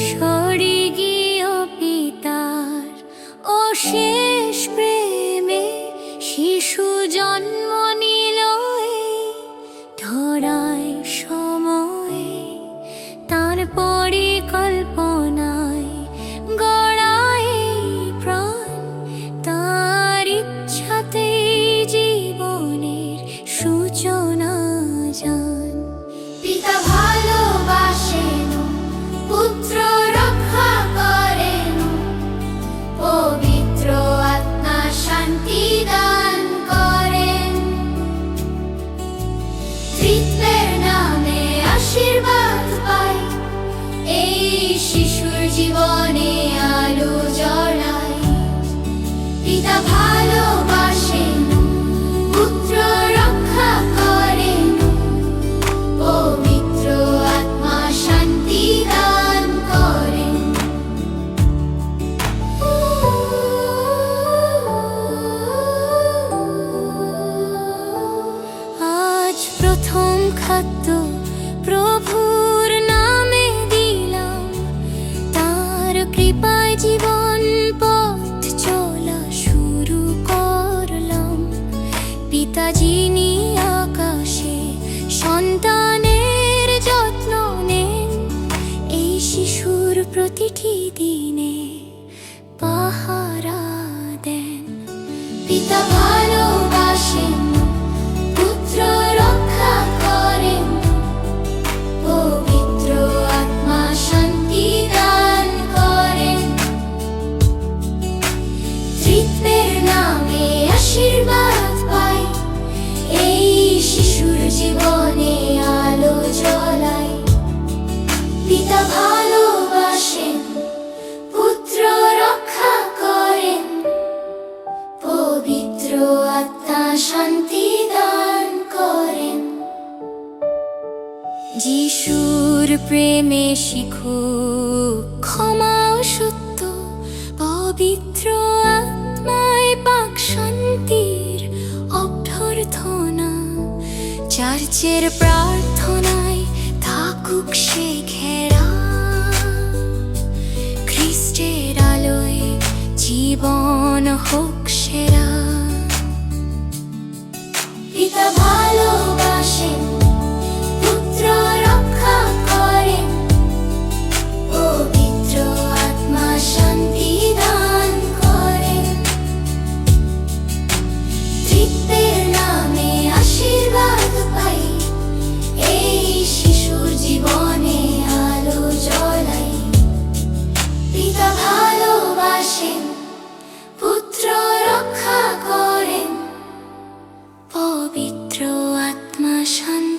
স্বর্গীয় পিতার অশেষ প্রেমে শিশু জন্ম নিল এই ধরায় সময়ে, তার পরিকল্পনায় গড়ায় প্রাণ, তার ইচ্ছাতেই জীবনের সূচনা যান। পিতা ভালোবাসেন, পুত্র রক্ষা করেন, পবিত্র আত্মা শান্তি দান করেন। ত্রিত্বের নামে আশীর্বাদ পাই, এই শিশুর জীবনে আলো জ্বলায়। পিতা ভালোবাসেন, পুত্র রক্ষা করেন, পবিত্র আত্মা শান্তি দান করেন। আজ প্রথম খাদ্য প্রভুর নামে দিলাম, তার কৃপায় জীবন পথ চলা শুরু করলাম। পিতা যিনি আকাশে সন্তানের যত্ন নেন, এই শিশুর প্রতিটি দিনে পাহারা দেন। পিতা ভালোবাসেন, পুত্র রক্ষা করেন, পবিত্র আত্মা শান্তি দান করেন। ত্রিত্বের নামে আশীর্বাদ পাই, এই শিশুর জীবনে আলো জ্বলায়। পিতা ভালোবাসেন, পুত্র রক্ষা করেন, পবিত্র আত্মা শান্তি দান করেন। যিশুর প্রেমে শিখো ক্ষমা ও সত্য, পবিত্র আত্মায় পাক শান্তির অভ্যর্থনা। চার্চের প্রার্থনায় থাকুক সে ঘেরা, খ্রিস্টের আলোয় জীবন হোক সেরা। পিতা ভালোবাসেন, পুত্র রক্ষা করেন, পবিত্র আত্মা শান্তি দান করেন। ত্রিত্বের নামে আশীর্বাদ পাই, এই শিশুর জীবনে আলো জ্বলায়। পিতা ভালোবাসেন, পুত্র রক্ষা করেন, পবিত্র আত্মা শান্তি